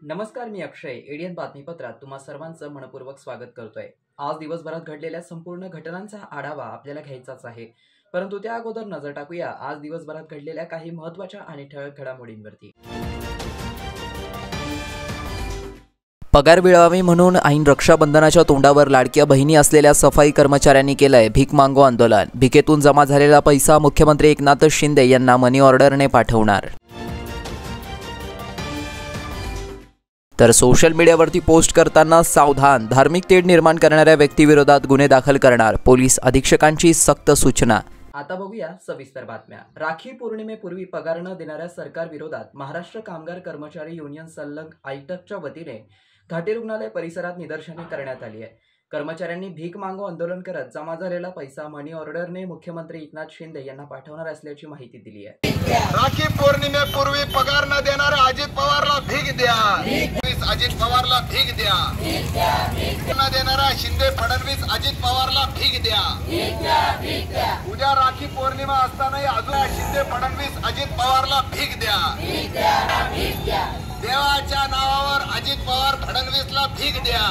नमस्कार, मी अक्षय. एडीएन बातमीपत्रात तुम्हा सर्वांचं मनपूर्वक स्वागत करतोय. आज दिवसभरात घडलेल्या संपूर्ण घटनांचा आढावा आपल्याला घ्यायचाच आहे, परंतु त्या अगोदर नजर टाकूया आज दिवसभरात घडलेल्या काही महत्त्वाच्या आणि ठळक घडामोडींवरती. पगार मिळावी म्हणून ऐन रक्षाबंधनाच्या तोंडावर लाडक्या बहिणी असलेल्या सफाई कर्मचाऱ्यांनी केलंय भीक मागो आंदोलन. भीकेतून जमा झालेला पैसा मुख्यमंत्री एकनाथ शिंदे यांना मनी ऑर्डरने पाठवणार. तर सोशल मीडियावरती पोस्ट करताना सावधान, धार्मिक तेढ निर्माण करणाऱ्या व्यक्तीविरोधात गुन्हे दाखल करणार. पोलीस अधीक्षकांची सक्त सूचना. आता बघूया सविस्तर बातम्या. राखी पौर्णिमेपूर्वी पगार न देणाऱ्या सरकार विरोधात महाराष्ट्र कामगार कर्मचारी युनियन सल्लग आयटकच्या वतीने घाटी रुग्णालय परिसरात निदर्शने करण्यात आली आहे. कर्मचाऱ्यांनी भीक मागो आंदोलन करत जमा झालेला पैसा मनी ऑर्डरने मुख्यमंत्री एकनाथ शिंदे यांना पाठवणार असल्याची माहिती दिली आहे. राखी पौर्णिमेपूर्वी पगार न देणाऱ्या अजित पवारला भीक द्या. अजित पवारला भीक द्या. न देणाऱ्या शिंदे फडणवीस अजित पवारला भीक द्या. उद्या राखी पौर्णिमा असतानाही अजून शिंदे फडणवीस अजित पवारला भीक द्या. देवाच्या नावावर अजित पवार फडणवीसला भीक द्या.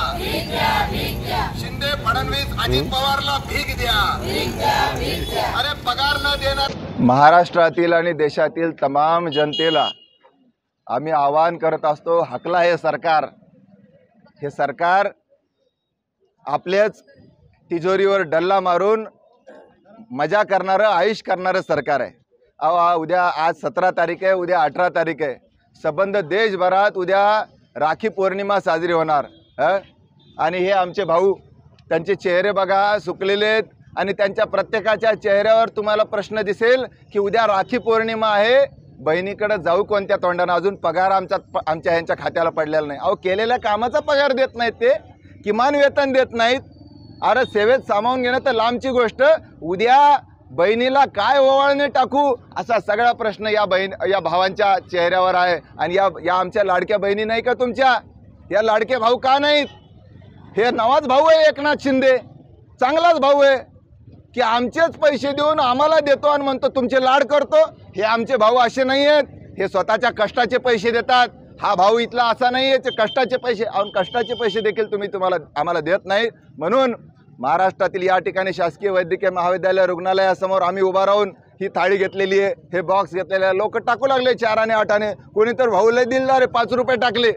शिंदे फडणवीस अजित पवारला भीक द्या. अरे पगार न देणार. महाराष्ट्रातील आणि देशातील तमाम जनतेला आम्ही आवाहन करत असतो, हकला हे सरकार आपल्याच तिजोरीवर डल्ला मारून मजा करणारं, आयुष करणारं सरकार आहे. उद्या आज 17 तारीख आहे, उद्या 18 तारीख आहे. संबंध देशभरात उद्या राखी पौर्णिमा साजरी होणार. आणि हे आमचे भाऊ, त्यांचे चेहरे बघा सुकलेले आहेत आणि त्यांच्या प्रत्येकाच्या चेहऱ्यावर तुम्हाला प्रश्न दिसेल की उद्या राखी पौर्णिमा आहे, बहिणीकडे जाऊ कोणत्या तोंडाने? अजून पगार आमच्या ह्यांच्या खात्याला पडलेला नाही. अहो, केलेल्या कामाचा पगार देत नाहीत, ते किमान वेतन देत नाहीत. अरे सेवेत सामावून घेणं तर लांबची गोष्ट, उद्या बहिणीला काय ओवाळणे टाकू असा सगळा प्रश्न या भावांच्या चेहऱ्यावर आहे. आणि या आमच्या लाडक्या बहिणी नाही का तुमच्या? या लाडके भाऊ का नाहीत? हे नवाच भाऊ आहे एकनाथ शिंदे, चांगलाच भाऊ आहे की आमचेच पैसे देऊन आम्हाला देतो आणि म्हणतो तुमचे लाड करतो. हे आमचे भाऊ असे नाही आहेत, हे स्वतःच्या कष्टाचे पैसे देतात. हा भाऊ इथला असा नाही आहे कष्टाचे पैसे, कष्टाचे पैसे देखील आम्हाला देत नाही. म्हणून महाराष्ट्रातील या ठिकाणी शासकीय वैद्यकीय महाविद्यालय रुग्णालयासमोर आम्ही उभा राहून ही थाळी घेतलेली आहे, हे बॉक्स घेतलेले आहे. लोक टाकू लागले 4 आणि 8 आणे. कोणी तर भाऊला दिलदार आहे, 5 रुपये टाकले.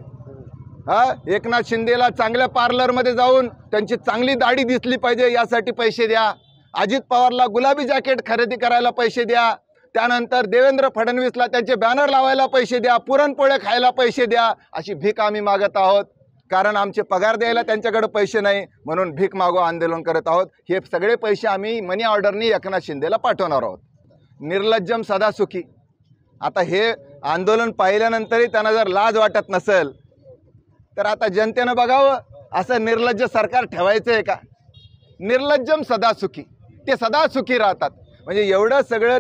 एकनाथ शिंदेला चांगल्या पार्लरमध्ये जाऊन त्यांची चांगली दाढी दिसली पाहिजे यासाठी पैसे द्या. अजित पवारला गुलाबी जॅकेट खरेदी करायला पैसे द्या. त्यानंतर देवेंद्र फडणवीसला त्यांचे बॅनर लावायला पैसे द्या. पुरणपोळे खायला पैसे द्या. अशी भीक आम्ही मागत आहोत, कारण आमचे पगार द्यायला त्यांच्याकडे पैसे नाही, म्हणून भीक मागो आंदोलन करत आहोत. हे सगळे पैसे आम्ही मनी ऑर्डरनी एकनाथ शिंदेला पाठवणार आहोत. निर्लज्जम सदा सुखी. आता हे आंदोलन पाहिल्यानंतरही त्यांना जर लाज वाटत नसेल तर आता जनतेनं बघावं, असं निर्लज्ज सरकार ठेवायचं आहे का? निर्लज्जम सदा सुखी, ते सदा सुखी राहतात. म्हणजे एवढं सगळं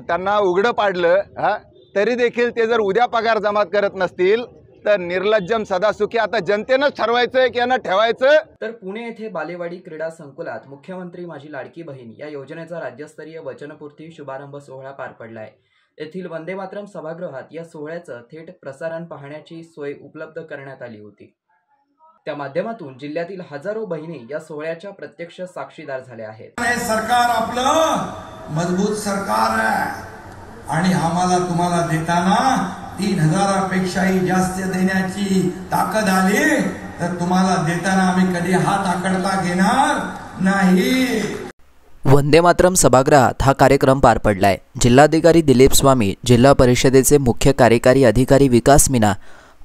त्यांना उघडं पाडलं, तरी देखील ते जर उद्या पगार जमा करत नसतील तर निर्लज्जम सदा सुखी. आता जनतेनंच ठरवायचं की यांना ठेवायचं. तर पुणे येथे बालेवाडी क्रीडा संकुलात मुख्यमंत्री माझी लाडकी बहीण या योजनेचा राज्यस्तरीय वचनपूर्ती शुभारंभ सोहळा पार पडला आहे. येथील वंदे मातरम सभागृहात या सोहळ्याचं थेट प्रसारण पाहण्याची सोय उपलब्ध करण्यात आली होती. त्या माध्यमातून जिल्ह्यातील हजारो बहिणी या सोहळ्याच्या प्रत्यक्ष साक्षीदार झाल्या आहेत. सरकार आपलं मजबूत सरकार आहे आणि आम्हाला तुम्हाला देताना 3000पेक्षाही जास्त देण्याची ताकद आली तर तुम्हाला देताना आम्ही कधी हात आकडता घेणार नाही. वंदे मातरम सभागृहात हा कार्यक्रम पार पडलाय. जिल्हाधिकारी दिलीप स्वामी, जिल्हा परिषदेचे मुख्य कार्यकारी अधिकारी विकास मीना,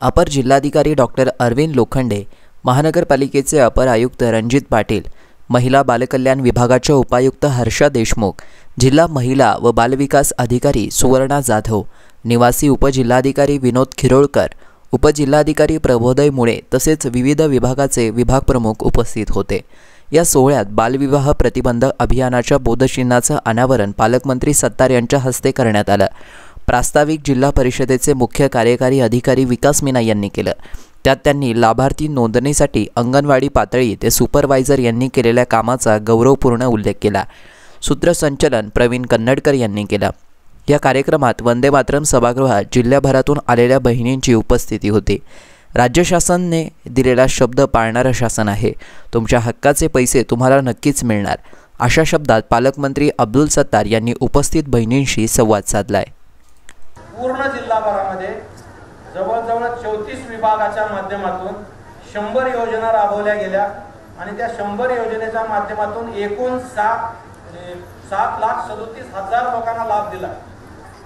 अपर जिल्हाधिकारी डॉक्टर अरविंद लोखंडे, महानगरपालिकेचे अपर आयुक्त रणजित पाटील, महिला बालकल्याण विभागाच्या उपायुक्त हर्षा देशमुख, जिल्हा महिला व बालविकास अधिकारी सुवर्णा जाधव, निवासी उपजिल्हाधिकारी विनोद खिरोळकर, उपजिल्हाधिकारी प्रबोधय मुळे तसेच विविध विभागाचे विभाग प्रमुख उपस्थित होते. या सोहळ्यात बालविवाह प्रतिबंध अभियानाच्या बोधचिन्हाचं अनावरण पालकमंत्री सत्तार यांच्या हस्ते करण्यात आलं. प्रास्ताविक जिल्हा परिषदेचे मुख्य कार्यकारी अधिकारी विकास मीना यांनी केलं. त्यात त्यांनी लाभार्थी नोंदणीसाठी अंगणवाडी पातळी ते सुपरवायझर यांनी केलेल्या कामाचा गौरवपूर्ण उल्लेख केला. सूत्रसंचलन प्रवीण कन्नडकर यांनी केलं. या कार्यक्रमात वंदे मातरम सभागृहात जिल्ह्याभरातून आलेल्या बहिणींची उपस्थिती होती. राज्य शासनाने दिलेला शब्द पाळणारं शासन आहे. तुमच्या हक्काचे पैसे तुम्हाला नक्कीच मिळणार, अशा शब्दात पालकमंत्री अब्दुल सत्तार यांनी उपस्थित बहिणींशी संवाद साधलाय. पूर्ण जिल्हाभरामध्ये जवळजवळ 34 विभागाच्या माध्यमातून 100 योजना राबवल्या गेल्या आणि त्या 100 योजनेच्या माध्यमातून एकूण 7,37,000 लोकांना लाभ दिला.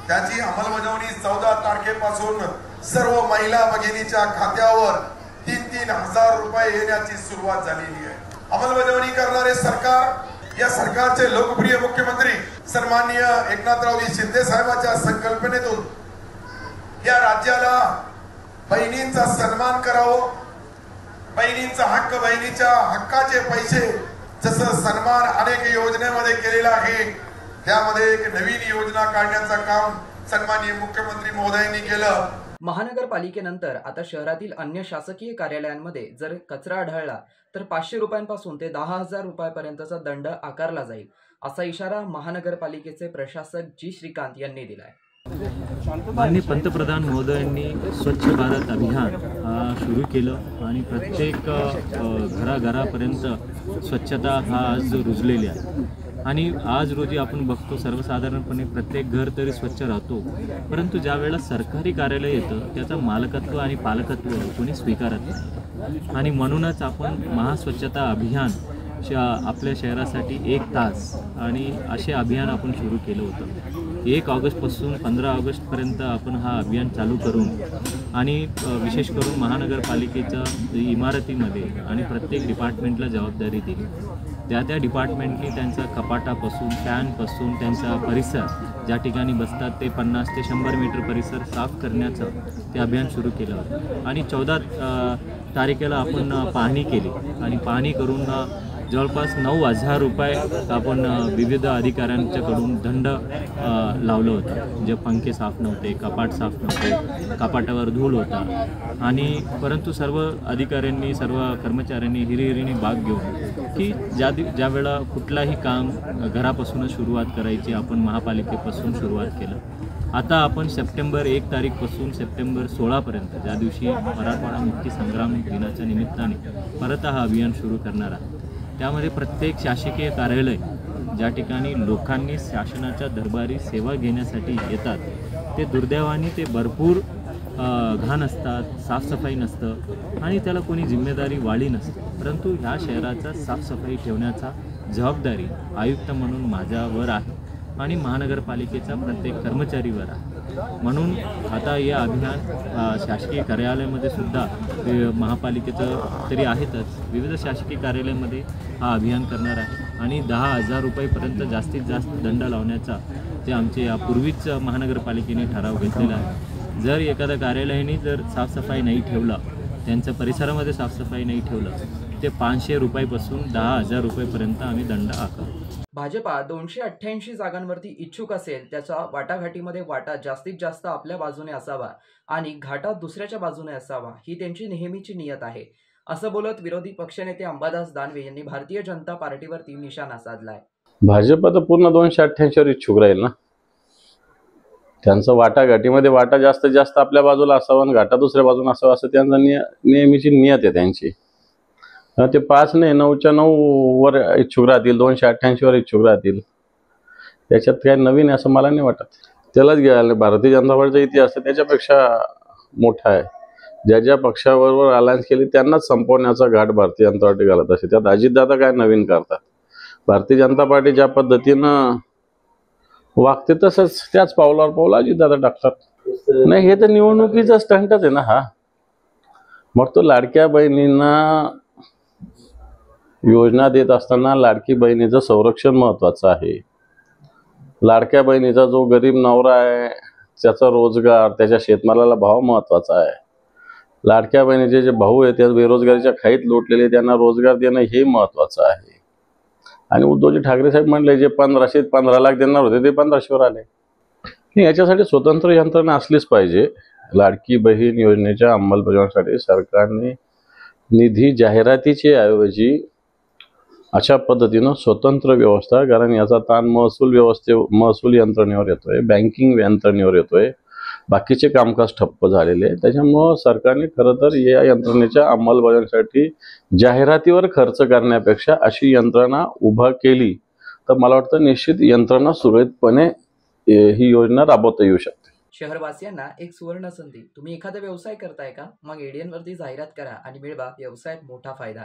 त्याची अंमलबजावणी 14 तारखेपासून सर्व महिला भगिनीच्या खात्यावर 3-3 हजार रुपये येण्याची सुरुवात झालेली आहे. अंमलबजावणी करणारे सरकार, या सरकारचे लोकप्रिय मुख्यमंत्री सन्माननीय एकनाथरावजी शिंदे साहेबांच्या संकल्पनेतून या राज्याला बहिणींचा सन्मान करावं, बहिणींचा हक्क, बहिणीच्या हक्काचे पैसे, जसं सन्मान अनेक योजनेमध्ये केलेला आहे, त्यामध्ये एक नवीन योजना काढण्याचं काम सन्माननीय मुख्यमंत्री महोदयांनी केलं. महानगरपालिकेनंतर आता शहरातील अन्य शासकीय कार्यालयांमध्ये जर कचरा आढळला तर 500 रुपयांपासून ते 10,000 रुपयांपर्यंतचा दंड आकारला जाईल, असा इशारा महानगरपालिकेचे प्रशासक जी श्रीकांत यांनी दिलाय. माननीय पंतप्रधान महोदयांनी स्वच्छ भारत अभियान सुरू केलं आणि प्रत्येक घराघरापर्यंत स्वच्छता हा आज रुजलेली आहे. आणि आज रोजी आपण बघतो सर्वसाधारणपणे प्रत्येक घर तरी स्वच्छ राहतो, परंतु ज्या वेळेला सरकारी कार्यालय येतं त्याचं मालकत्व आणि पालकत्व कोणी स्वीकारत नाही. आणि म्हणूनच आपण महास्वच्छता अभियान आपल्या शहरासाठी 1 तास आणि असे अभियान आपण सुरू केलं होतं. 1 ऑगस्टपासून 15 ऑगस्टपर्यंत आपण हा अभियान चालू करून आणि विशेष करून महानगरपालिकेच्या इमारतीमध्ये आणि प्रत्येक डिपार्टमेंटला जबाबदारी दिली. त्या डिपार्टमेंटनी त्यांचा कपाटापासून, फॅनपासून त्यांचा परिसर ज्या ठिकाणी बसतात ते 50 ते 100 मीटर परिसर साफ करण्याचं ते अभियान सुरू केलं होतं. आणि 14 तारखेला आपण पाहणी केली आणि पाहणी करून जवळपास 9,000 रुपये आपण विविध अधिकाऱ्यांच्याकडून दंड लावलं होतं. जे पंखे साफ नव्हते, कपाट साफ नव्हते, कपाटावर धूळ होता. आणि परंतु सर्व अधिकाऱ्यांनी, सर्व कर्मचाऱ्यांनी हिरिहिरीने भाग घेऊन की ज्या वेळा कुठलाही काम घरापासूनच सुरुवात करायची, आपण महापालिकेपासून सुरुवात केलं. आता आपण सप्टेंबर 1 तारीखपासून सप्टेंबर 16पर्यंत, ज्या दिवशी मराठवाडा मुक्ती संग्राम दिनाच्या निमित्ताने परत हा अभियान सुरू करणार आहे. त्यामध्ये प्रत्येक शासकीय कार्यालय ज्या ठिकाणी लोकांनी शासनाच्या दरबारी सेवा घेण्यासाठी येतात ते दुर्दैवाने ते भरपूर घाण असतात, साफसफाई नसतं आणि त्याला कोणी जिम्मेदारी वाढली नसते. परंतु ह्या शहराचा साफसफाई ठेवण्याचा जबाबदारी आयुक्त म्हणून माझ्यावर आहे आणि महानगरपालिकेचा प्रत्येक कर्मचारीवर आहे. म्हणून आता हे अभियान शासकीय कार्यालयामध्ये सुद्धा महापालिकेचं तरी आहेतच, विविध शासकीय कार्यालयामध्ये हा अभियान करणार आहे आणि 10,000 रुपयेपर्यंत जास्तीत जास्त दंड लावण्याचा ते आमचे यापूर्वीच महानगरपालिकेने ठराव घेतलेला आहे. जर एखाद्या कार्यालयाने जर साफसफाई नाही ठेवलं, त्यांच्या परिसरामध्ये साफसफाई नाही ठेवलं ते 500 रुपयापासून 10,000 रुपयेपर्यंत आम्ही दंड आकारू. भाजपा 288 जागांवरती इच्छुक असेल त्याचा वाटाघाटीमध्ये वाटा जास्तीत जास्त आपल्या बाजूने असावा आणि घाटा दुसऱ्याच्या बाजूने असावा, ही त्यांची नेहमीची नियत आहे, असं बोलत विरोधी पक्षनेते अंबादास दानवे यांनी भारतीय जनता पार्टीवरती निशाणा साधलाय. भाजप तर पूर्ण 288 वर इच्छुक राहील ना. त्यांचं वाटाघाटीमध्ये वाटा जास्तीत जास्त आपल्या बाजूला असावा आणि घाटा दुसऱ्या बाजूला असावा, असं त्यांचं नेहमीची नियत आहे त्यांची. ते 5 नाही 9च्या 9 वर इच्छुक राहतील, 288 वर इच्छुक राहतील. त्याच्यात काही नवीन आहे असं मला नाही वाटत. त्यालाच घ्यायला भारतीय जनता पार्टीचा इतिहास त्याच्यापेक्षा मोठा आहे. ज्या ज्या पक्षाबरोबर अलायन्स केली त्यांनाच संपवण्याचा घाट भारतीय जनता पार्टी घालत असते. त्यात अजितदादा काय नवीन करतात. भारतीय जनता पार्टी ज्या पद्धतीनं वागते तसंच त्याच पावलावर पाऊल अजितदादा टाकतात. नाही, हे तर निवडणुकीचा स्टंटच आहे ना हा. मग तो लाडक्या बहिणींना योजना देत असताना लाडकी बहिणीचं संरक्षण महत्त्वाचं आहे. लाडक्या बहिणीचा जो गरीब नवरा आहे त्याचा रोजगार, त्याच्या शेतमालाला भाव महत्त्वाचा आहे. लाडक्या बहिणीचे जे भाऊ आहेत त्या बेरोजगारीच्या खाईत लोटलेले, त्यांना रोजगार देणं हे महत्त्वाचं आहे. आणि उद्धवजी ठाकरे साहेब म्हणले जे 15 लाख देणार होते ते 1500वर आले. याच्यासाठी स्वतंत्र यंत्रणा असलीच पाहिजे. लाडकी बहीण योजनेच्या अंमलबजावणीसाठी सरकारने निधी जाहिरातीच्या ऐवजी अशा पद्धतीनं स्वतंत्र व्यवस्था, कारण याचा ताण महसूल यंत्रणेवर येतोय, बँकिंग यंत्रणेवर येतोय, बाकीचे कामकाज ठप्प झालेले. त्याच्यामुळं सरकारने खरं तर या यंत्रणेच्या अंमलबजावणीसाठी जाहिरातीवर खर्च करण्यापेक्षा अशी यंत्रणा उभा केली तर मला वाटतं निश्चित यंत्रणा सुरळीतपणे ही योजना राबवता येऊ शकते. शहरवासियांना एक सुवर्ण संधी. तुम्ही एखादा व्यवसाय करताय का? मग ADN वरती जाहिरात करा आणि मिळवा व्यवसायात मोठा फायदा.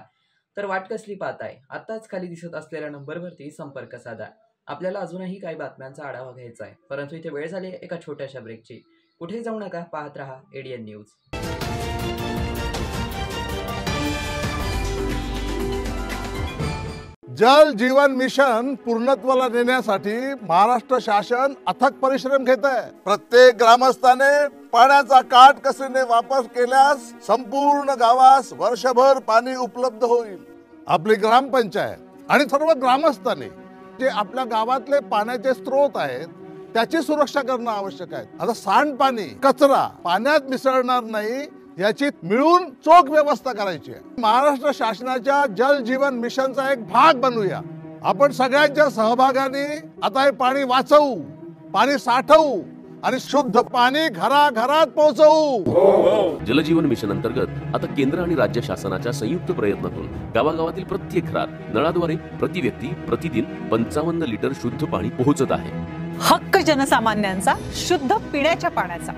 तर वाट कसली पाहताय? आत्ताच खाली दिसत असलेल्या नंबरवरती संपर्क साधा. आपल्याला अजूनही काही बातम्यांचा आढावा घ्यायचा आहे, परंतु इथे वेळ झाली एका छोट्याशा ब्रेकची. कुठे जाऊ नका, पाहत रहा ADN न्यूज. जल जीवन मिशन पूर्णत्वाला नेण्यासाठी महाराष्ट्र शासन अथक परिश्रम घेत आहे. प्रत्येक ग्रामस्थाने पाण्याचा काटकसरीने वापर केल्यास संपूर्ण गावास वर्षभर पाणी उपलब्ध होईल. आपली ग्रामपंचायत आणि सर्व ग्रामस्थांनी जे आपल्या गावातले पाण्याचे स्रोत आहेत त्याची सुरक्षा करणं आवश्यक आहे. आता सांडपाणी, कचरा पाण्यात मिसळणार नाही याची मिळून चोख व्यवस्था करायची आहे. महाराष्ट्र शासनाच्या जल जीवन मिशनचा एक भाग बनूया. आपण सगळ्यांच्या सहभागाने आता हे पाणी वाचवू, पाणी साठवू आणि शुद्ध पाणी घराघरात पोहोचवू. जलजीवन मिशन अंतर्गत आता केंद्र आणि राज्य शासनाच्या संयुक्त प्रयत्नातून गावागावातील प्रत्येक घरात नळाद्वारे प्रति व्यक्ती प्रतिदिन 55 लिटर शुद्ध पाणी पोहोचत आहे. हक्क जनसामान्यांचा शुद्ध पिण्याच्या पाण्याचा.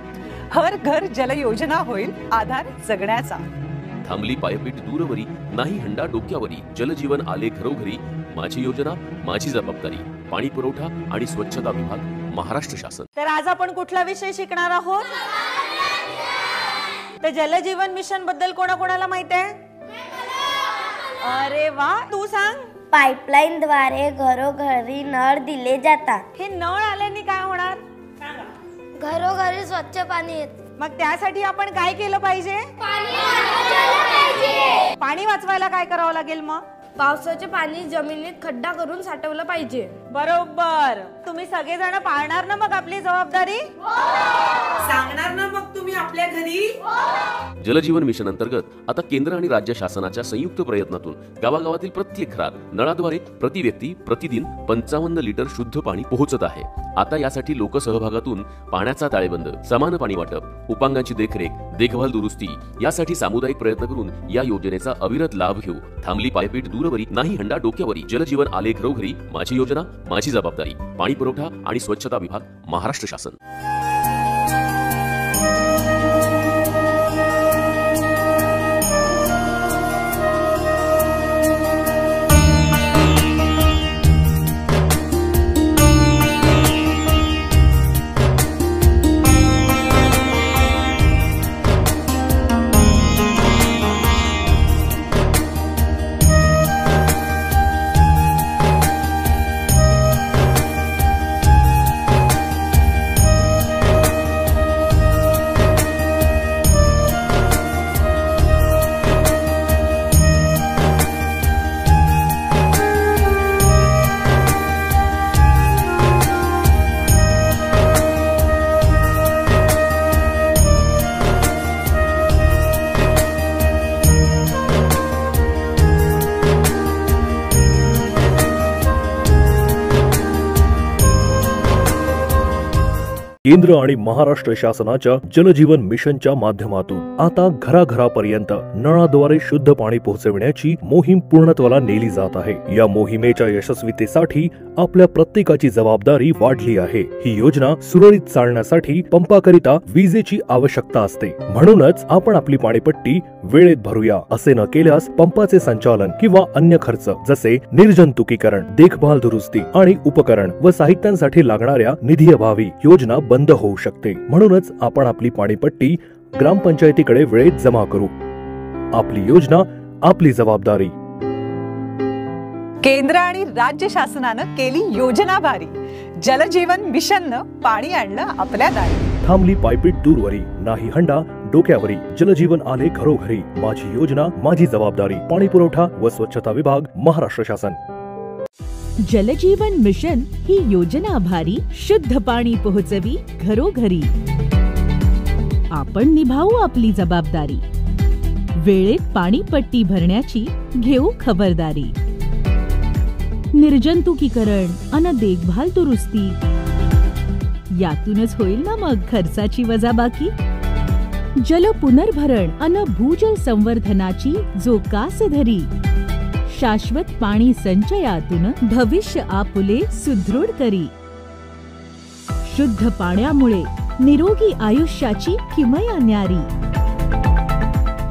हर घर जल योजना होईल आधार जगण्याचा. थांबली पायपीट दूरवरी, नाही हंडा डोक्यावरी. जलजीवन आले घरोघरी. माझी योजना माझी जबाबदारी. पाणी पुरवठा आणि स्वच्छता विभाग, महाराष्ट्र शासन. तर आज आपण कुठला विषय शिकणार आहोत? तर जलजीवन मिशन बद्दल कोणाकोणाला माहित आहे? अरे वा, तू सांग. पाईपलाईन द्वारे घरोघरी नळ दिले जातात. हे नळ आल्याने काय होणार? घरोघरी स्वच्छ पाणी येते. मग त्यासाठी आपण काय केलं पाहिजे? पाणी वाचवायला काय करावं लागेल? मग पावसाचे पाणी जमिनीत खड्डा करून साठवलं पाहिजे. बरोबर. तुम्ही सगळेजण पाळणार ना मग आपली जबाबदारी? सांगणार ना मग तुम्ही आपल्या घरी? जलजीवन मिशन अंतर्गत आता केंद्र आणि राज्य शासनाच्या संयुक्त प्रयत्नातून गावागावातील प्रत्येक घरात नळाद्वारे प्रति व्यक्ती प्रतिदिन 55 लिटर शुद्ध पाणी पोहोचत आहे. आता यासाठी लोकसहभागातून पाण्याचा ताळेबंद, समान पाणी वाटप, उपांगांची देखरेख, देखभाल दुरुस्ती यासाठी सामुदायिक प्रयत्न करून या योजनेचा अविरत लाभ घेऊ. थांबली पायपीट दूरवरी, नाही हंडा डोक्यावरी. जलजीवन आले घरोघरी. माझी योजना माझी जबाबदारी. पाणी पुरवठा आणि स्वच्छता विभाग, महाराष्ट्र शासन. केंद्र आणि महाराष्ट्र शासनाच्या जलजीवन मिशनच्या माध्यमातून आता घराघरापर्यंत नळाद्वारे शुद्ध पाणी पोहोचविण्याची मोहीम पूर्णत्वाला नेली जात आहे. या मोहिमेच्या यशस्वीतेसाठी आपल्या प्रत्येकाची जबाबदारी वाढली आहे. ही योजना सुरळीत चालण्यासाठी पंपाकरिता विजेची आवश्यकता असते. म्हणूनच आपण आपली पाणीपट्टी वेळेत भरूया. असे न केल्यास पंपाचे संचालन किंवा अन्य खर्च जसे निर्जंतुकीकरण, देखभाल दुरुस्ती आणि उपकरण व साहित्यांसाठी लागणाऱ्या निधीअभावी योजना बंद होऊ शकते. म्हणूनच आपण आपली पाणीपट्टी ग्रामपंचायतीकडे वेळेत जमा करू. आपली योजना आपली जबाबदारी. केंद्र आणि राज्य शासनानं केली योजना भारी. जलजीवन मिशननं पाणी आणलं आपल्या दारी. थांबली पायपीट दूरवरी, नाही हंडा डोक्यावरी. जलजीवन आले घरोघरी, माझी योजना माझी जबाबदारी. पाणी पुरवठा व स्वच्छता विभाग, महाराष्ट्र शासन. जलजीवन मिशन ही योजना आभारी शुद्ध पाणी पोहोचवी घरोघरी. आपण निभावू आपली जबाबदारी. वेळेत पाणीपट्टी भरण्याची घेऊ खबरदारी. निर्जंतुकीकरण अन देखभाल दुरुस्ती, यातूनच होईल ना मग खर्चाची वजाबाकी. जल पुनर्भरण अन भूजल संवर्धनाची जो कास धरी, शाश्वत पाणी संचयातून भविष्य आपुले सुदृढ करी. शुद्ध पाण्यामुळे निरोगी आयुष्याची किमया न्यारी.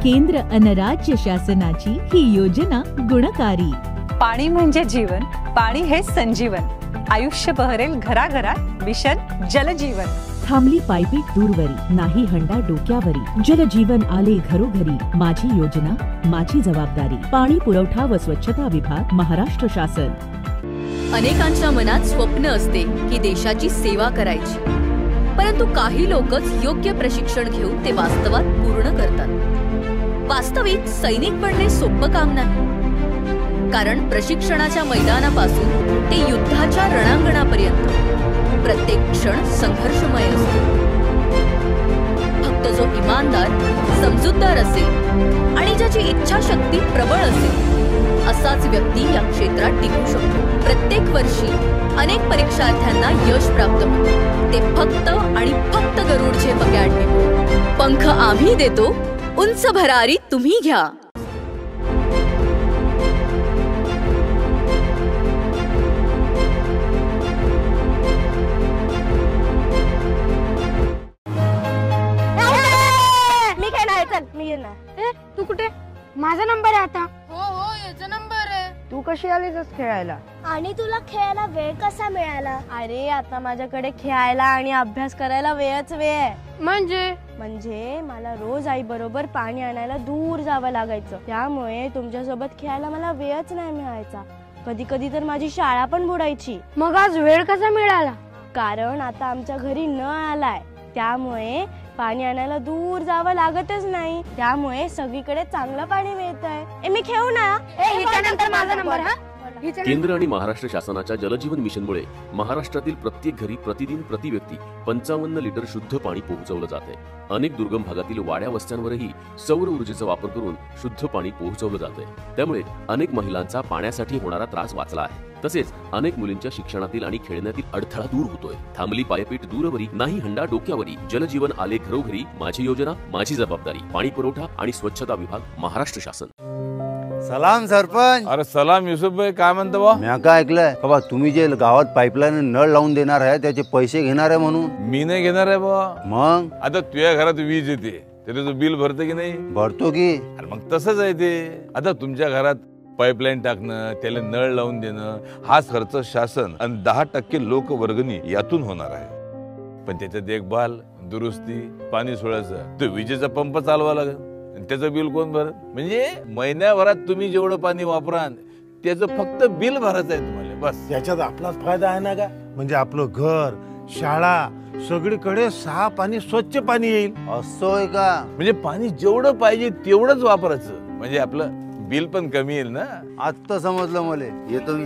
केंद्र अन राज्य शासनाची ही योजना गुणकारी. पाणी म्हणजे जीवन, पाणी हे संजीवन. आयुष्य बहरेल घराघरात, मिशन जलजीवन. थांबली पायपीट दूरवरी, नाही हंडा डोक्यावरी. जलजीवन आले घरोघरी, माझी योजना माझी जबाबदारी. पाणी पुरवठा व स्वच्छता विभाग, महाराष्ट्र शासन. अनेकांच्या मनात स्वप्न असते की देशाची सेवा करायची, परंतु काही लोकच योग्य प्रशिक्षण घेऊन ते वास्तवात पूर्ण करतात. वास्तविक सैनिक बनणे सोपं काम नाही, कारण प्रशिक्षणाच्या मैदानापासून ते युद्धाच्या रणांगणापर्यंत प्रत्येक क्षण संघर्षमय असतो. फक्त जो इमानदार, समजूतदार असेल आणि ज्याची इच्छाशक्ती प्रबळ असेल, असाच व्यक्ती या क्षेत्रात टिकू शकतो. प्रत्येक वर्षी अनेक परीक्षार्थ्यांना यश प्राप्त होते, ते फक्त आणि फक्त गरुडचे पकॅडमी. पंख आम्ही देतो, उंच भरारी तुम्ही घ्या. तू कुठे? माझा नंबर आहे आता. हो याचा नंबर आहे. तू कशी आलीस खेळायला? आणि तुला खेळायला वेळ कसा मिळाला? अरे आता माझ्याकडे खेळायला आणि अभ्यास करायला वेळच वेळ आहे. म्हणजे मला रोज आई बरोबर पाणी आणायला दूर जावं लागायचं, त्यामुळे तुमच्यासोबत खेळायला मला वेळच नाही मिळायचा. कधी कधी तर माझी शाळा पण बुडायची. मग आज वेळ कसा मिळाला? कारण आता आमच्या घरी नळ आलाय, त्यामुळे पाणी आणायला दूर जावं लागतच नाही. त्यामुळे सगळीकडे चांगलं पाणी मिळतंय. मी खेळू ना? हिच्यानंतर माझा नंबर. हा केंद्र आणि महाराष्ट्र शासनाच्या जलजीवन मिशनमुळे महाराष्ट्रातील प्रत्येक घरी प्रतिदिन प्रति व्यक्ती 55 लिटर शुद्ध पाणी पोहोचवलं जाते. अनेक दुर्गम भागातील वाड्या वस्त्यांवरही सौर ऊर्जेचा वापर करून शुद्ध पाणी पोहोचवलं जातंय. त्यामुळे अनेक महिलांचा पाण्यासाठी होणारा त्रास वाचला आहे. तसेच अनेक मुलींच्या शिक्षणातील आणि खेळण्यातील अडथळा दूर होतोय. थांबली पायपीट दूरवरी, नाही हंडा डोक्यावरी. जलजीवन आले घरोघरी, माझी योजना माझी जबाबदारी. पाणी पुरवठा आणि स्वच्छता विभाग, महाराष्ट्र शासन. सलाम सरपंच. अरे सलाम युसुफ भाई, काय म्हणतो बा? मी काय ऐकलंय बाबा, तुम्ही जे गावात पाईपलाईन नळ लावून देणार आहे त्याचे पैसे घेणार आहे म्हणून. मी नाही घेणार आहे बा. मग आता तुझ्या घरात वीज येते, त्याचं बिल भरते की नाही? भरतो की. अरे मग तसंच आहे ते. आता तुमच्या घरात पाईपलाईन टाकणं, त्याला नळ लावून देणं, हाच खर्च शासन आणि 10% लोक वर्गणी यातून होणार आहे. पण त्याचं देखभाल, दुरुस्ती, पाणी सोडायचं, तो विजेचा पंप चालवा लागेल, त्याचं बिल कोण भरत? म्हणजे महिन्याभरात तुम्ही जेवढं पाणी वापराल त्याचं फक्त बिल भरायचं आहे तुम्हाला, बस. याच्यात आपलाच फायदा आहे ना का? म्हणजे आपलं घर, शाळा, सगळीकडे साफ आणि स्वच्छ पाणी येईल. असं का? म्हणजे पाणी जेवढं पाहिजे तेवढंच वापरायचं, म्हणजे आपलं बिल पण कमी येईल ना. आता समजलं मला. येतो मी.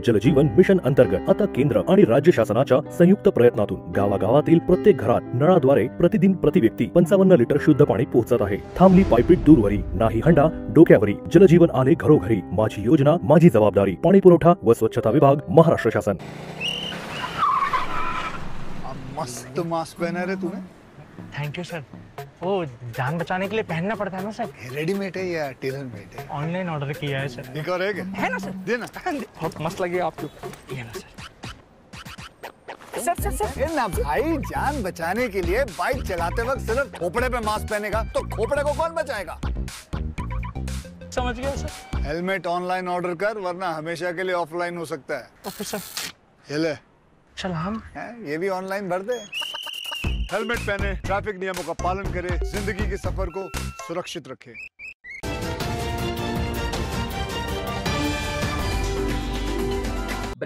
जलजीवन मिशन अंतर्गत आता केंद्र आणि राज्य शासनाच्या संयुक्त प्रयत्नातून गावागावातील प्रत्येक घरात नळाद्वारे प्रतिदिन प्रति व्यक्ती 55 लिटर शुद्ध पाणी पोहोचत आहे. थांबली पायपीट दूरवरी, नाही हंडा डोक्यावरी. जलजीवन आले घरोघरी, माझी योजना माझी जबाबदारी. पाणी पुरवठा व स्वच्छता विभाग, महाराष्ट्र शासन. मस्त मास्क पहना रे तूने. Thank you sir. वो जान बचाने के लिए पहनना पड़ता है ना सर. रेडीमेड है या टेलर मेड है? ऑनलाइन ऑर्डर किया है सर. एक और है ना सर? देना. बहुत मस्त लगे आपको. ये ना सर. सर ना भाई, जान बचाने के लिए बाइक चलाते वक्त सिर्फ खोपड़े पे मास्क पहनेगा तो खोपड़े को कौन बचाएगा? समझ गया सर. हेलमेट ऑनलाइन ऑर्डर कर, वरना हमेशा के लिए ऑफलाइन हो सकता है. Okay sir. ये ले. चल हम ये भी ऑनलाइन भर दे. हेलमेट पहने, ट्रैफिक नियमों का पालन करे, जिंदगी के सफर को सुरक्षित रखे.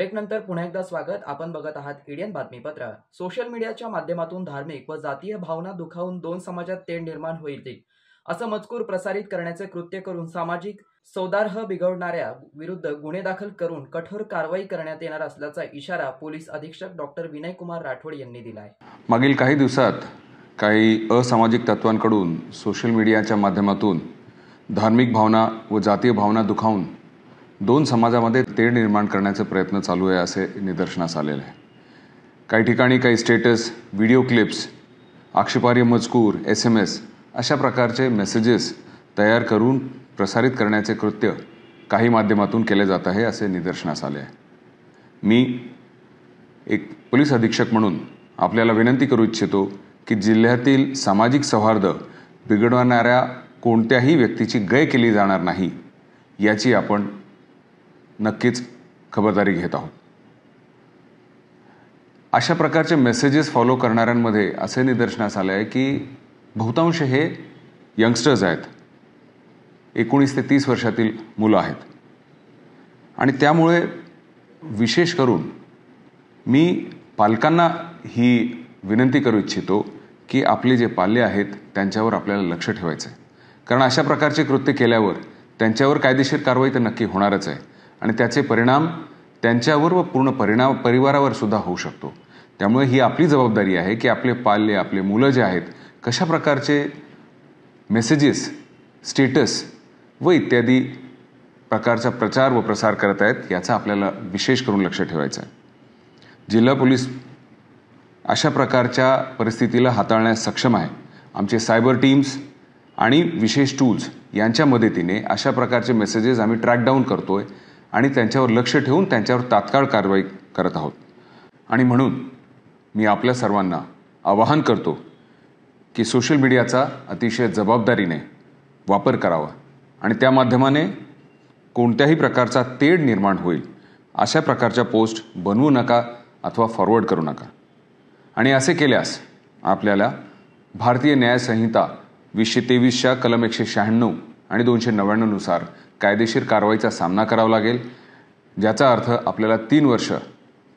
ब्रेकनंतर पुन्हा एकदा स्वागत. आपण बघत आहात इंडियन बातमीपत्र. सोशल मीडियाच्या माध्यमातून धार्मिक व जातीय भावना दुखावून दोन समाजात तेढ निर्माण होईल असं मजकूर प्रसारित करण्याचे कृत्य करून सामाजिक सौहार्द बिघडवणाऱ्या विरुद्ध गुन्हे दाखल करून कठोर कारवाई करण्यात येणार असल्याचा इशारा पोलीस अधीक्षक डॉक्टर विनयकुमार राठोड यांनी दिला आहे. मागील काही दिवसात काही असामाजिक तत्वांकडून सोशल मीडियाच्या माध्यमातून धार्मिक भावना व जातीय भावना दुखावून दोन समाजामध्ये तेढ निर्माण करण्याचे प्रयत्न चालू आहे असे निदर्शनास आलेले आहे. काही ठिकाणी काही स्टेटस, व्हिडिओ क्लिप्स, आक्षेपार्ह मजकूर, SMS अशा प्रकारचे मेसेजेस तयार करून प्रसारित करण्याचे कृत्य काही माध्यमातून केले जात आहे असे निदर्शनास आले आहे. मी एक पोलीस अधीक्षक म्हणून आपल्याला विनंती करू इच्छितो की जिल्ह्यातील सामाजिक सौहार्द बिघडवणाऱ्या कोणत्याही व्यक्तीची गय केली जाणार नाही याची आपण नक्कीच खबरदारी घेत आहोत. अशा प्रकारचे मेसेजेस फॉलो करणाऱ्यांमध्ये असे निदर्शनास आले आहे की बहुतांश हे यंगस्टर्स आहेत, 19 ते 30 वर्षातील मुलं आहेत. आणि त्यामुळे विशेष करून मी पालकांना ही विनंती करू इच्छितो की आपले जे पाल्य आहेत त्यांच्यावर आपल्याला लक्ष ठेवायचं आहे. कारण अशा प्रकारचे कृत्य केल्यावर त्यांच्यावर कायदेशीर कारवाई तर नक्की होणारच आहे आणि त्याचे परिणाम त्यांच्यावर व पूर्ण परिवारावर सुद्धा होऊ शकतो. त्यामुळे ही आपली जबाबदारी आहे की आपले पाल्य, आपले मुलं जे आहेत कशा प्रकारचे मेसेजेस, स्टेटस व इत्यादी प्रकारचा प्रचार व प्रसार करत आहेत याचा आपल्याला विशेष करून लक्ष ठेवायचं आहे. जिल्हा पोलीस अशा प्रकारच्या परिस्थितीला हाताळण्यास सक्षम आहे. आमचे सायबर टीम्स आणि विशेष टूल्स यांच्या मदतीने अशा प्रकारचे मेसेजेस आम्ही ट्रॅक डाऊन करतोय आणि त्यांच्यावर लक्ष ठेवून त्यांच्यावर तात्काळ कारवाई करत आहोत. आणि म्हणून मी आपल्या सर्वांना आवाहन करतो की सोशल मीडियाचा अतिशय जबाबदारीने वापर करावा आणि त्या माध्यमाने कोणत्याही प्रकारचा तेढ निर्माण होईल अशा प्रकारच्या पोस्ट बनवू नका अथवा फॉरवर्ड करू नका. आणि असे केल्यास आपल्याला भारतीय न्याय संहिता 2023च्या कलम 196 आणि 299 नुसार कायदेशीर कारवाईचा सामना करावा लागेल, ज्याचा अर्थ आपल्याला 3 वर्ष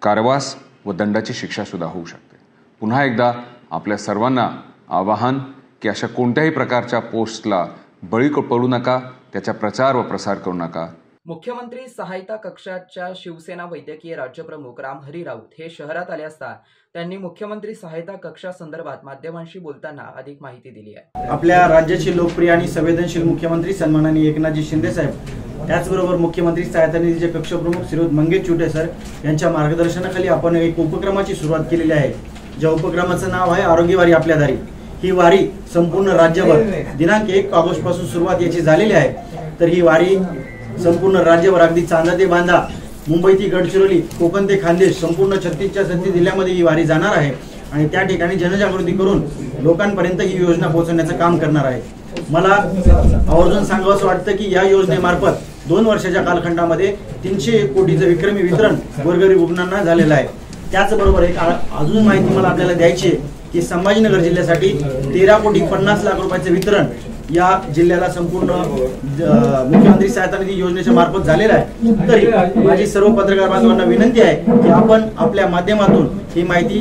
कारावास व दंडाची शिक्षा सुद्धा होऊ शकते. पुन्हा एकदा आपल्या सर्वांना आवाहन की अशा कोणत्याही प्रकारच्या पोस्टला बळी पडू नका, त्याचा प्रचार व प्रसार करू नका. मुख्यमंत्री सहायता कक्षाच्या शिवसेना वैद्यकीय राज्यप्रमुख रामहरी राऊत हे शहरात आले असता त्यांनी मुख्यमंत्री सहायता कक्षासंदर्भात माध्यमांशी बोलताना अधिक माहिती दिली आहे. आपल्या राज्याचे लोकप्रिय आणि संवेदनशील मुख्यमंत्री सन्माननीय एकनाथजी शिंदे साहेब, त्याचबरोबर मुख्यमंत्री सहायता निधीचे कक्षप्रमुख श्रीयुत मंगेश चुटे सर यांच्या मार्गदर्शनाखाली आपण एक उपक्रमाची सुरुवात केलेली आहे, ज्या उपक्रमाचं नाव आहे आरोग्य वारी आपल्या दारी. ही वारी संपूर्ण राज्यभर दिनांक 1 ऑगस्ट पासून सुरुवात याची झालेली आहे. तर ही वारी संपूर्ण राज्यभर अगदी चांदा ते बांधा, मुंबई ते गडचिरोली, कोकण ते खानदेश संपूर्ण 36 जिल्ह्यामध्ये ही वारी जाणार आहे आणि त्या ठिकाणी जनजागृती करून लोकांपर्यंत ही योजना पोहोचवण्याचं काम करणार आहे. मला आवर्जून सांगावंसं वाटतं की या योजनेमार्फत 2 वर्षाच्या कालखंडामध्ये 301 कोटीचं विक्रमी वितरण गोरगरीब रुग्णांना झालेलं आहे. त्याचबरोबर एक अजून माहिती मला आपल्याला द्यायची आहे की संभाजीनगर जिल्ह्यासाठी 13,50,00,000 रुपयाचं वितरण या जिल्ह्याला संपूर्ण मुख्यमंत्री सहायता निधी योजनेच्या मार्फत झालेला आहे. तरी माझी सर्व पत्रकार बांधवांना विनंती आहे की आपण आपल्या माध्यमातून ही माहिती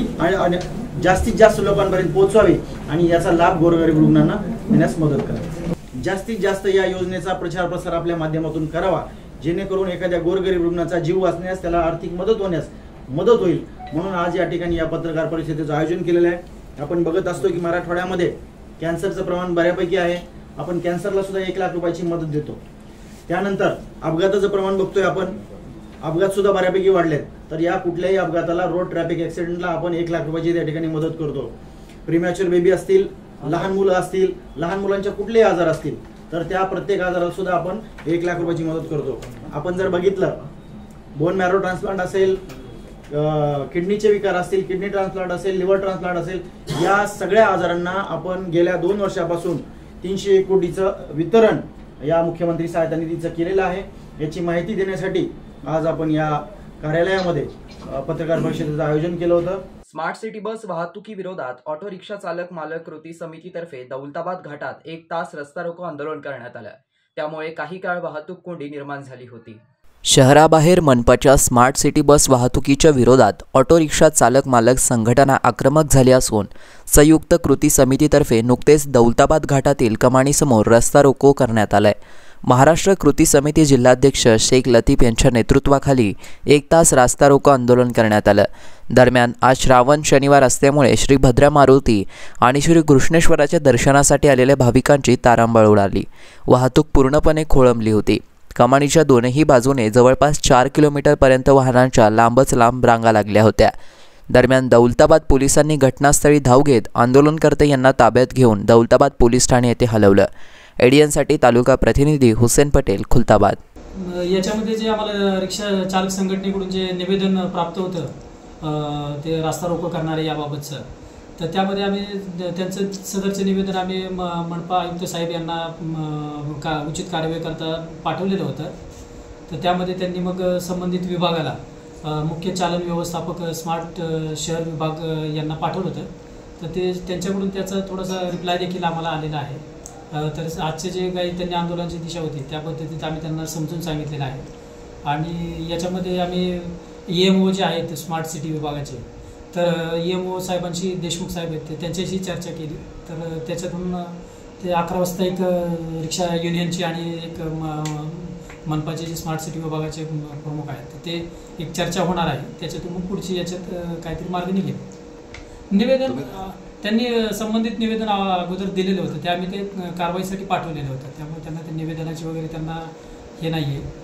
जास्तीत जास्त लोकांपर्यंत पोहोचवावी आणि याचा लाभ गोरगरीब रुग्णांना देण्यास मदत करावी. जास्तीत जास्त या योजनेचा प्रचार प्रसार आपल्या माध्यमातून करावा, जेणेकरून एखाद्या गोरगरीब रुग्णाचा जीव वाचण्यास, त्याला आर्थिक मदत होण्यास मदत होईल. म्हणून आज या ठिकाणी या पत्रकार परिषदेचं आयोजन केलेलं आहे. आपण बघत असतो की मराठवाड्यामध्ये कॅन्सरचं प्रमाण बऱ्यापैकी आहे. आपण कॅन्सरला सुद्धा 1 लाख रुपयाची मदत देतो. त्यानंतर अपघाताचं प्रमाण बघतोय आपण, अपघात सुद्धा बऱ्यापैकी वाढलेत. तर या कुठल्याही अपघाताला, रोड ट्रॅफिक ऍक्सिडेंटला आपण 1 लाख रुपयाची त्या ठिकाणी मदत करतो. प्रीमॅच्युअर बेबी असतील, लहान मुलं असतील, लहान मुलांच्या कुठलेही आजार असतील तर त्या प्रत्येक आजाराला सुद्धा आपण 1 लाख रुपयाची मदत करतो. आपण जर बघितलं, बोन मॅरो ट्रान्सप्लांट असेल, किडनीचे विकार असतील, किडनी ट्रान्सप्लांट असेल, लिव्हर ट्रान्सप्लांट असेल, या सगळ्या आजारांना आपण गेल्या 2 वर्षापासून 301 कोटीचं वितरण या मुख्यमंत्री सहायता निधीचं केलेलं आहे. याची माहिती देण्यासाठी आज आपण या कार्यालयामध्ये पत्रकार परिषदेचं आयोजन केलं होतं. स्मार्ट सिटी बस वाहतुकी विरोधात ऑटो रिक्षा चालक मालक कृती समितीतर्फे दौलताबाद घाटात 1 तास रस्ता रोको आंदोलन करण्यात आलं. त्यामुळे काही काळ वाहतूक कोंडी निर्माण झाली होती. शहराबाहेर मनपाच्या स्मार्ट सिटी बस वाहतुकीच्या विरोधात ऑटो रिक्षा चालक मालक संघटना आक्रमक झाली असून संयुक्त कृती समितीतर्फे नुकतेच दौलताबाद घाटातील कमानीसमोर रस्ता रोको करण्यात आलाय। महाराष्ट्र कृती समिती जिल्हाध्यक्ष शेख लतीफ यांच्या नेतृत्वाखाली 1 तास रास्ता रोको आंदोलन करण्यात आलं। दरम्यान आज श्रावण शनिवार असल्यामुळे श्री भद्रा मारुती आणि श्री कृष्णेश्वराच्या दर्शनासाठी आलेल्या भाविकांची तारांबळ उडाली। वाहतूक पूर्णपणे खोळंबली होती। कमानीच्या दोनही बाजूने जवळपास 4 किलोमीटरपर्यंत वाहनांच्या लांबच लांब रांगा लागल्या होत्या। दरम्यान दौलताबाद पोलिसांनी घटनास्थळी धाव घेत आंदोलनकर्ते यांना ताब्यात घेऊन दौलताबाद पोलीस ठाणे येथे हलवलं। एडीएनसाठी तालुका प्रतिनिधी हुसेन पटेल, खुलताबाद। याच्यामध्ये जे आम्हाला रिक्षा चालक संघटनेकडून जे निवेदन प्राप्त होतं ते रास्ता रोको करणारे याबाबतचं, तर त्यामध्ये आम्ही त्यांचं सदरचं निवेदन आम्ही मनपा आयुक्त साहेब यांना उचित कार्यवाही करता पाठवलेलं होतं। तर त्यामध्ये त्यांनी मग संबंधित विभागाला मुख्य चालन व्यवस्थापक स्मार्ट शहर विभाग यांना पाठवलं होतं। तर ते त्यांच्याकडून त्याचा थोडासा रिप्लाय देखील आम्हाला आलेला आहे। तर आजचे जे काही त्यांनी आंदोलनाची दिशा होती त्या पद्धतीत आम्ही त्यांना समजून सांगितलेलं आहे। आणि याच्यामध्ये आम्ही EMO जे आहेत स्मार्ट सिटी विभागाचे, तर EMO साहेबांशी, देशमुख साहेब आहेत, त्यांच्याशी चर्चा केली। तर त्याच्यातून ते 11 वाजता एक रिक्षा युनियनची आणि एक मनपाचे जे स्मार्ट सिटी विभागाचे प्रमुख आहेत ते एक चर्चा होणार आहे। त्याच्यातून मग पुढची याच्यात काहीतरी मार्ग निघेल। निवेदन त्यांनी संबंधित निवेदन अगोदर दिलेलं होतं, ते आम्ही ते कारवाईसाठी पाठवलेलं होतं, त्यामुळे त्यांना ते निवेदनाची वगैरे त्यांना हे नाही आहे।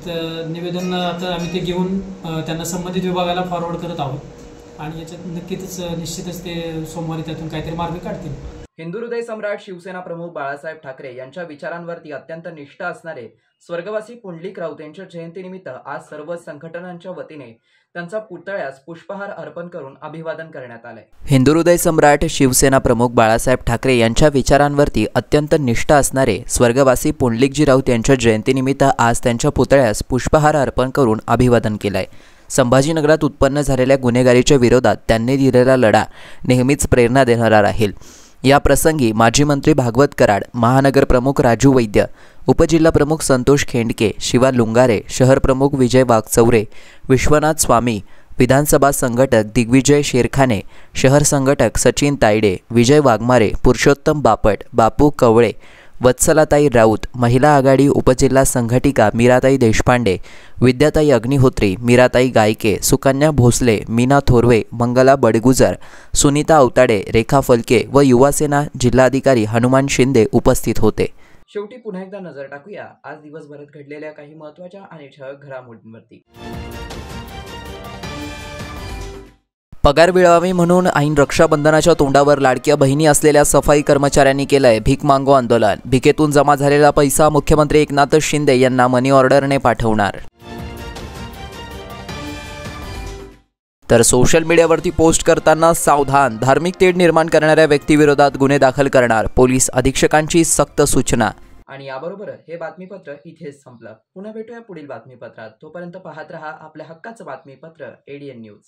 तर निवेदन आता आम्ही ते घेऊन त्यांना संबंधित विभागाला फॉरवर्ड करत आहोत आणि याच्यात नक्कीच निश्चितच ते सोमवारी त्यातून काहीतरी मार्ग काढतील। हिंदू हृदय सम्राट शिवसेना प्रमुख बाळासाहेब ठाकरे यांच्या विचारांवरती अत्यंत निष्ठा असणारे स्वर्गवासी पुंडलिक राऊत यांच्या जयंतीनिमित्त आज सर्व संघटनांच्या वतीने त्यांचा पुतळ्यास पुष्पहार अर्पण करून अभिवादन करण्यात आले। हिंदू हृदय सम्राट शिवसेना प्रमुख बाळासाहेब ठाकरे यांच्या विचारांवरती अत्यंत निष्ठा असणारे स्वर्गवासी पुंडलिकजी राऊत यांच्या जयंतीनिमित्त आज त्यांच्या पुतळ्यास पुष्पहार अर्पण करून अभिवादन केलंय। संभाजीनगरात उत्पन्न झालेल्या गुन्हेगारीच्या विरोधात त्यांनी दिलेला लढा नेहमीच प्रेरणा देणारा राहील। या प्रसंगी माजी मंत्री भागवत कराड, महानगर प्रमुख राजू वैद्य, उपजिल्हा प्रमुख संतोष खेंडके, शिवा लुंगारे, शहर प्रमुख विजय वाघचौरे, विश्वनाथ स्वामी, विधानसभा संघटक दिग्विजय शेरखाने, शहर संघटक सचिन तायडे, विजय वाघमारे, पुरुषोत्तम बापट, बापू कवळे, वत्सलाताई राऊत, महिला आघाडी उपजिल्हा संघटिका मीराताई देशपांडे, विद्याताई अग्निहोत्री, मीराताई गायके, सुकन्या भोसले, मीना थोरवे, मंगला बडगुजर, सुनीता अवताडे, रेखा फलके व युवासेना जिल्हाधिकारी हनुमान शिंदे उपस्थित होते। शेवटी पुन्हा एकदा नजर टाकूया आज दिवसभरात घडलेल्या काही महत्त्वाच्या आणि ठळक घडामोडींवरती। पगार मिळावी म्हणून ऐन रक्षाबंधनाच्या तोंडावर लाडक्या बहिणी असलेल्या सफाई कर्मचाऱ्यांनी केलंय भीक मागो आंदोलन। भिकेतून जमा झालेला पैसा मुख्यमंत्री एकनाथ शिंदे यांना मनी ऑर्डरने पाठवणार। तर सोशल मीडियावरती पोस्ट करताना सावधान, धार्मिक तेढ निर्माण करणाऱ्या व्यक्तीविरोधात गुन्हे दाखल करणार, पोलीस अधीक्षकांची सक्त सूचना। आणि याबरोबर हे बातमीपत्र इथेच संपलं। पुन्हा भेटूया पुढील बातमीपत्रात। तोपर्यंत पाहत रहा आपल्या हक्काचं बातमीपत्र ADN न्यूज।